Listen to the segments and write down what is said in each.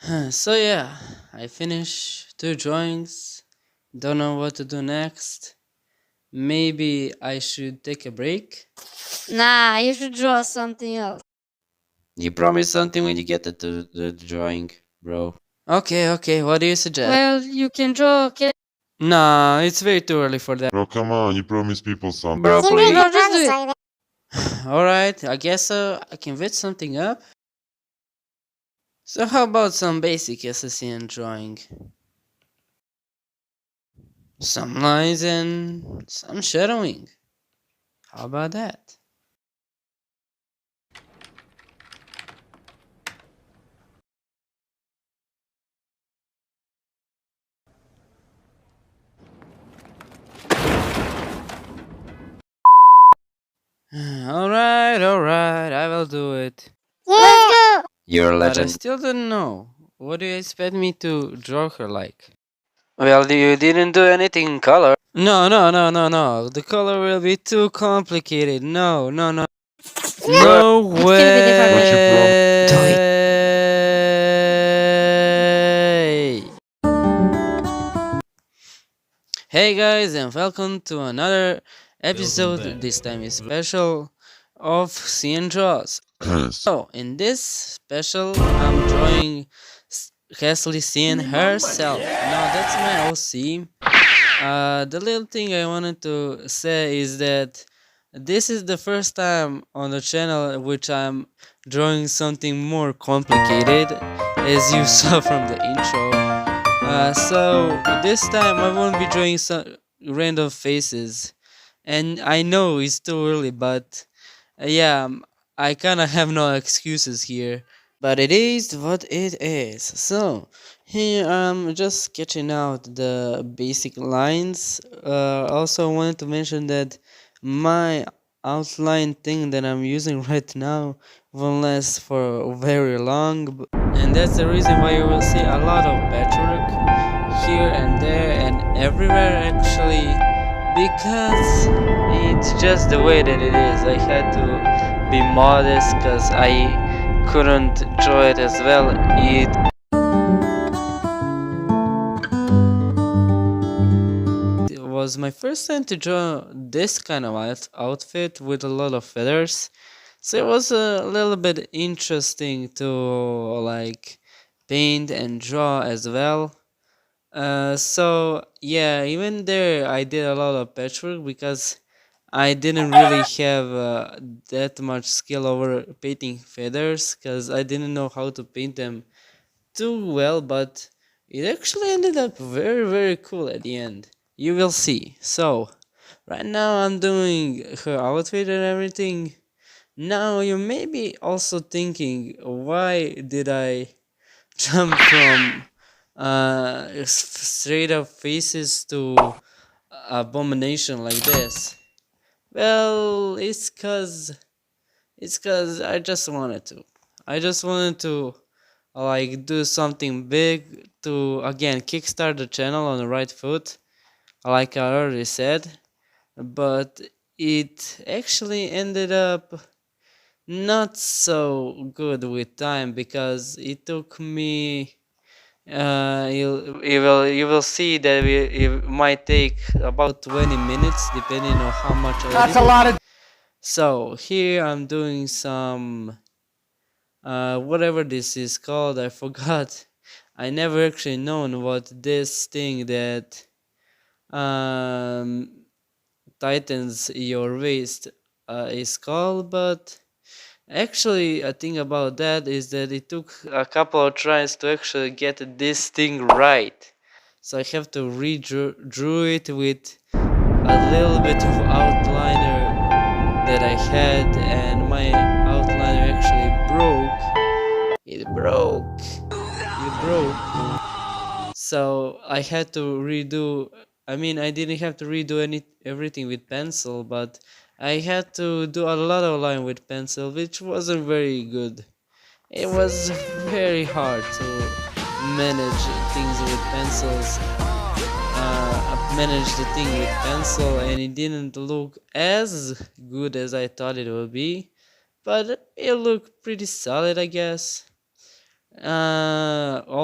So yeah, I finished two drawings. Don't know what to do next. Maybe I should take a break. Nah, you should draw something else. You promise something when you get to the drawing, bro. Okay, what do you suggest? Well, you can draw. Nah, it's way too early for that. Bro, come on, you promised people something. Bro, please. No, just do it. Alright, I guess I can fit something up. So how about some basic SSN drawing? Some lines and some shadowing. How about that? Alright, I will do it. Let's go. You're a legend. But I still don't know. What do you expect me to draw her like? Well, you didn't do anything in color. No. The color will be too complicated. No. No It's way. gonna be different. What you Do it. Hey guys, and welcome to another episode. This time is special of Sien draws. So in this special, I'm drawing Castle Sien herself. Now that's my OC. The little thing I wanted to say is that this is the first time on the channel which I'm drawing something more complicated, as you saw from the intro. So this time I won't be drawing some random faces, and I know it's too early, but yeah, I kinda have no excuses here. But it is what it is. So here I'm just sketching out the basic lines. Also wanted to mention that my outline thing that I'm using right now won't last for very long, and that's the reason why you will see a lot of patchwork here and there and everywhere actually, because it's just the way that it is. I had to be modest because I couldn't draw it as well. It was my first time to draw this kind of outfit with a lot of feathers, so it was a little bit interesting to like paint and draw as well. So yeah, even there I did a lot of patchwork because I didn't really have that much skill over painting feathers, because I didn't know how to paint them too well, but it actually ended up very cool at the end. You will see. So right now I'm doing her outfit and everything. Now you may be also thinking, why did I jump from straight up faces to abomination like this? Well, it's cause I just wanted to. I just wanted to like do something big to again kickstart the channel on the right foot, like I already said. But it actually ended up not so good with time, because it took me you will see that it might take about 20 minutes depending on how much I That's edit. a lot of. So here I'm doing some whatever this is called, I forgot. I never actually known what this thing that um, tightens your waist is called, but actually a thing about that is that it took a couple of tries to actually get this thing right. So I have to drew it with a little bit of outliner that I had, and my outliner actually broke. It broke. It broke. So I had to redo. I mean, I didn't have to redo everything with pencil, but I had to do a lot of line with pencil, which wasn't very good. It was very hard to manage things with pencils. Manage the thing with pencil, and it didn't look as good as I thought it would be, but it looked pretty solid, I guess.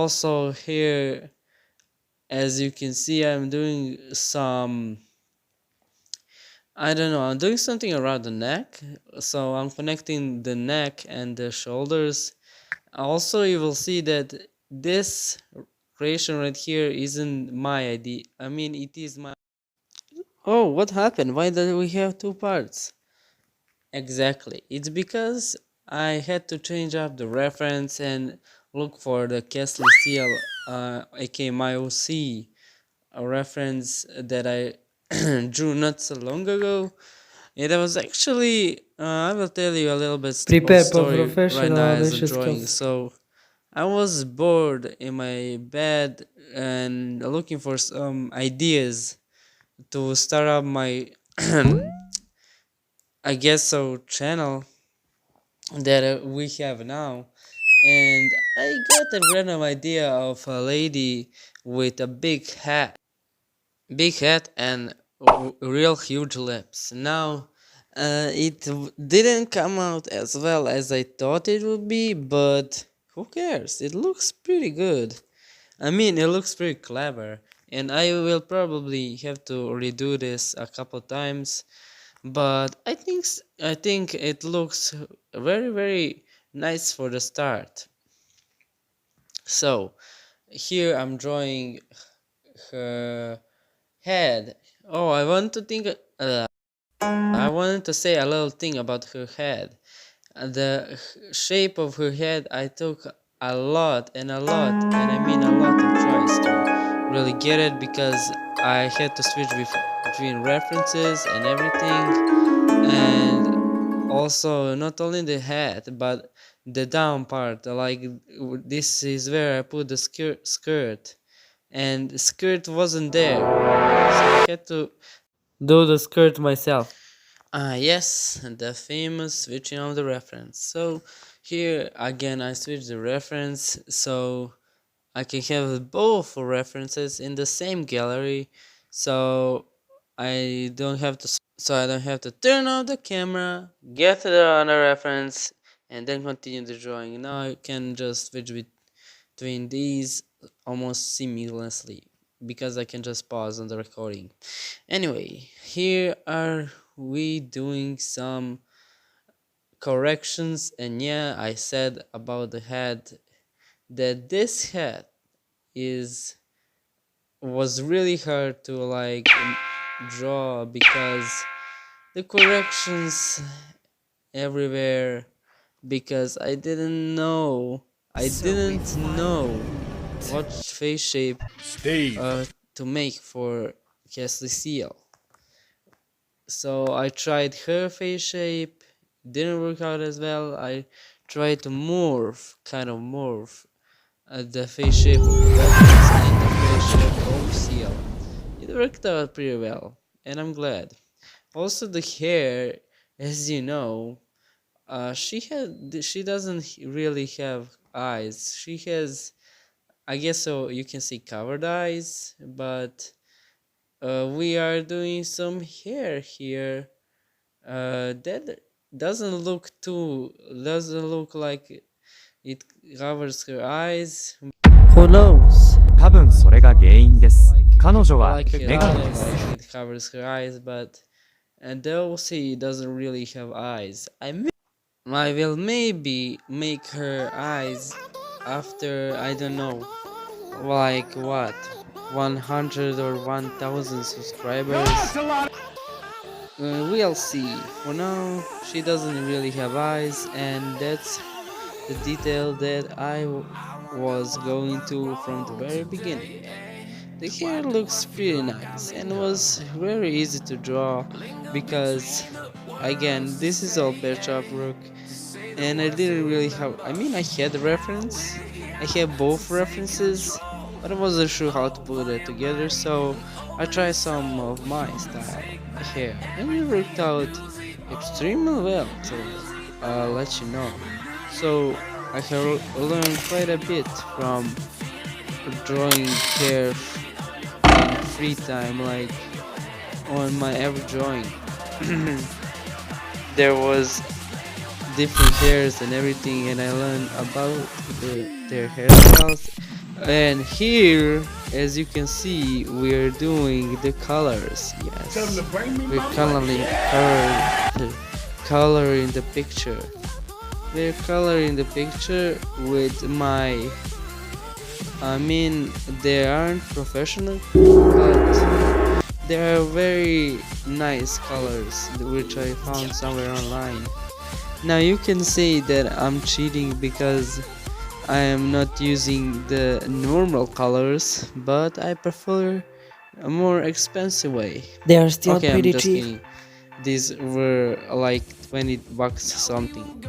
Also here, as you can see, I'm doing some, I don't know, I'm doing something around the neck. So I'm connecting the neck and the shoulders. Also, you will see that this creation right here isn't my idea. I mean, it is my. Oh, what happened? Why did we have two parts? Exactly. It's because I had to change up the reference and look for the Kessler seal, aka my OC, a reference that I drew not so long ago. It was actually, I will tell you a little bit of Prepare for story right now professional as I'm audition drawing. skills. So I was bored in my bed and looking for some ideas to start up my, I guess so, channel that we have now. And I got a random idea of a lady with a big hat and real huge lips. Now, didn't come out as well as I thought it would be, but who cares? It looks pretty good. I mean, it looks pretty clever, and I will probably have to redo this a couple times. But I think it looks very nice for the start. So here I'm drawing her head. Oh, I wanted to say a little thing about her head. The shape of her head, I took a lot and a lot, and I mean a lot of tries to really get it, because I had to switch between references and everything. And also not only the head but the down part, like this is where I put the skirt, and the skirt wasn't there, so I had to do the skirt myself. Ah, yes, the famous switching of the reference. So here again I switch the reference so I can have both references in the same gallery, so I don't have to turn off the camera, get to the other reference, and then continue the drawing. Now I can just switch between these almost seamlessly because I can just pause on the recording. Anyway, here are we doing some corrections, and yeah, I said about the head that this head is was really hard to like draw because the corrections everywhere, because I didn't know what face shape to make for Castle Seal. So I tried her face shape, didn't work out as well. I tried to kind of morph the face shape of the weapons and the face shape of Seal. It worked out pretty well, and I'm glad. Also, the hair, as you know, she doesn't really have eyes. She has, I guess so. You can see covered eyes, but we are doing some hair here. That doesn't look like it covers her eyes. Who knows? 多分それが原因です。彼女は Like her メガネ color, です。 like it covers her eyes, but and they'll see it doesn't really have eyes. I will maybe make her eyes after, I don't know, like what, 100 or 1000 subscribers. We'll see. For now, she doesn't really have eyes, and that's the detail that I was going to from the very beginning. The hair looks pretty nice and was very easy to draw because, again, this is all Bertrand work, and I didn't really have. I mean, I had a reference, I had both references, but I wasn't sure how to put it together, so I tried some of my style here, and it worked out extremely well to let you know. So I have learned quite a bit from drawing hair in free time, like on my every drawing. There was different hairs and everything, and I learned about their hairstyles And here, as you can see, we're doing the colors. Yes, we're coloring the picture. We're coloring the picture with my. I mean, they aren't professional, but they are very nice colors which I found somewhere online. Now you can say that I'm cheating because I am not using the normal colors, but I prefer a more expensive way. They are still Okay, I'm pretty just cheap. kidding. These were like 20 bucks something.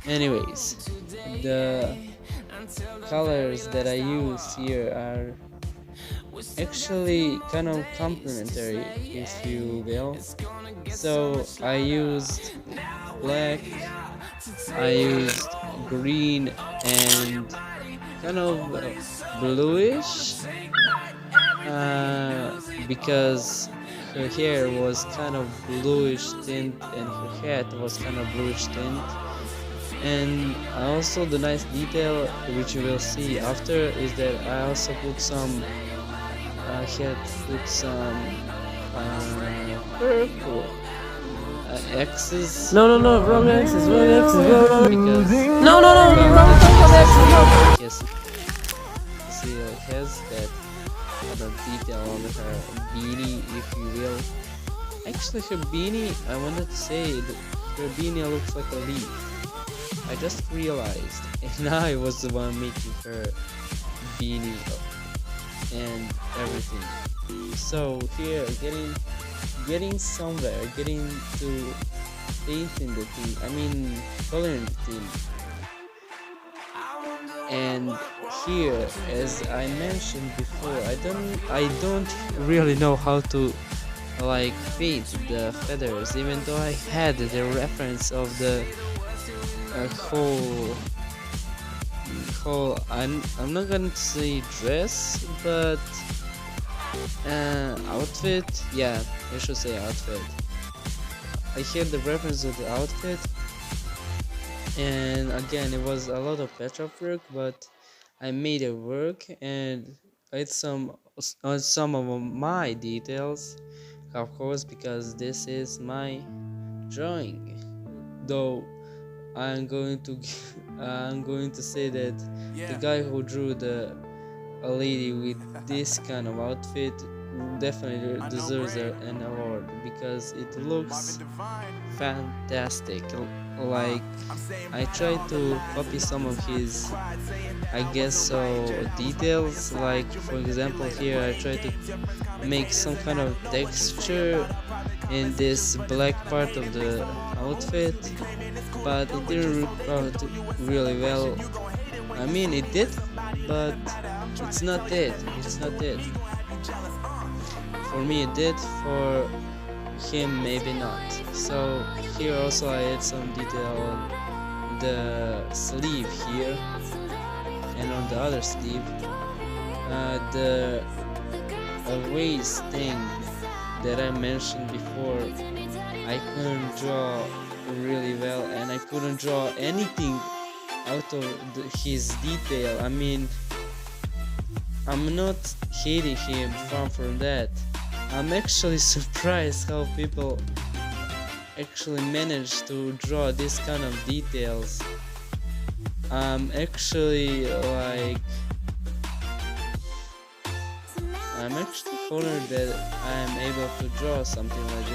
Anyways, the colors that I use here are actually kind of complementary, if you will. So I used black, I used green, and kind of bluish, because her hair was kind of bluish tint and her hat was kind of bluish tint. And also the nice detail which you will see after is that I also put some had put some purple X's. No, wrong axis, wrong axis, wrong. Because No, wrong axis, no. yes, see it has that kind of detail on her beanie, if you will. Actually, her beanie, I wanted to say that her beanie looks like a leaf. I just realized, and I was the one making her beanie and everything. So here, getting somewhere, getting to painting the thing. I mean, coloring the thing. And here, as I mentioned before, I don't really know how to like paint the feathers, even though I had the reference of the whole I'm not gonna say dress, but outfit. Yeah, I should say outfit. I had the reference of the outfit, and again it was a lot of patch-up work, but I made it work, and it's some on some of my details, of course, because this is my drawing. Though I'm going to say that the guy who drew a lady with this kind of outfit definitely deserves an award, because it looks fantastic. Like, I tried to copy some of his, I guess so, details. Like, for example, here I tried to make some kind of texture in this black part of the outfit, but it didn't work out really well. I mean, it did, but it's not it. For me it did, for him maybe not. So here also I add some detail on the sleeve here, and on the other sleeve. The waist thing that I mentioned before, I couldn't draw really well, and I couldn't draw anything out of his detail. I mean, I'm not hating him, far from that. I'm actually surprised how people actually manage to draw this kind of details. I'm actually honored that I am able to draw something like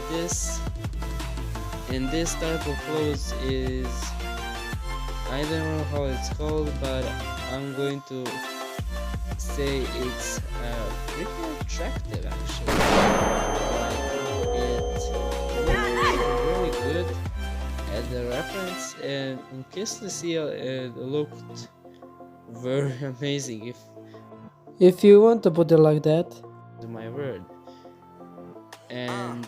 this. And this type of clothes is, I don't know how it's called, but I'm going to say it's pretty attractive actually. It's really good at the reference, and in Kiss the Seal it looked very amazing, If you want to put it like that. my word. And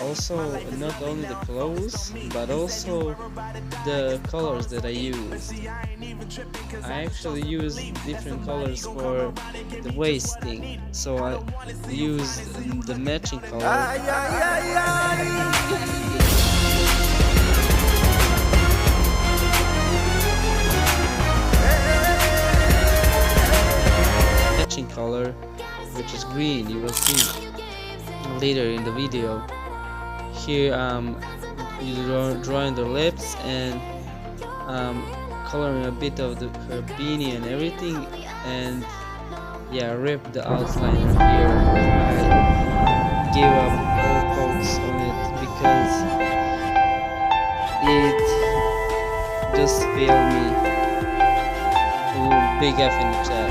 also, not only the clothes, but also the colors that I used. I actually used different colors for the waisting, so I used the matching color. turns green. You will see later in the video. Here you drawing the lips and coloring a bit of her beanie and everything, and yeah, rip the outliner here. I gave up all coats on it because it just failed me. Ooh, big F in the chat.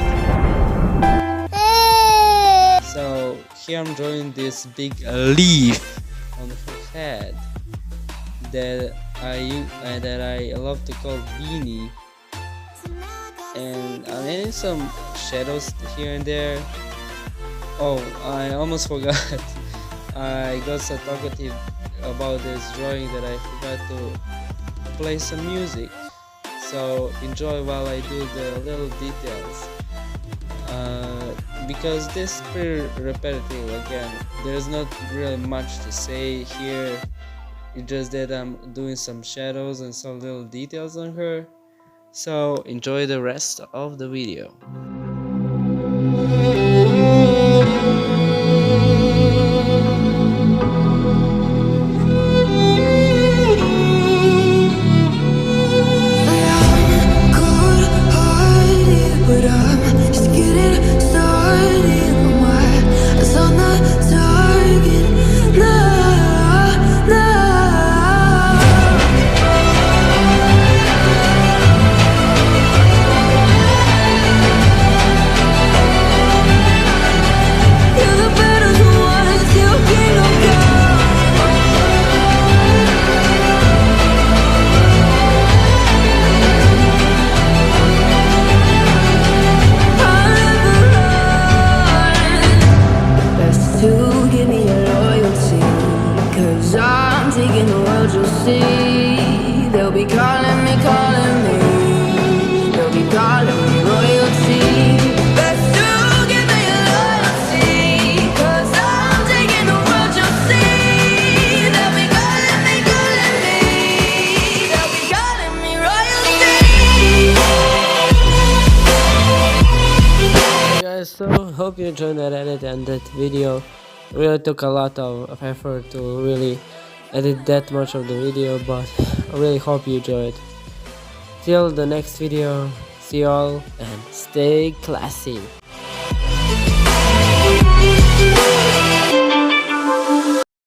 So here I'm drawing this big leaf on her head that I love to call beanie, and I'm adding some shadows here and there. Oh, I almost forgot. I got so talkative about this drawing that I forgot to play some music. So enjoy while I do the little details. Because this is pretty repetitive again. There's not really much to say here. It's just that I'm doing some shadows and some little details on her. So enjoy the rest of the video. They'll be calling me, they'll be calling me royalty. Best to give me your loyalty, 'cause I'm taking the world, you'll see. They'll be calling me, they'll be calling me royalty. Hey guys, so hope you enjoyed that edit and that video. Really took a lot of effort to really edit that much of the video, but I really hope you enjoyed. Till the next video, see y'all and stay classy.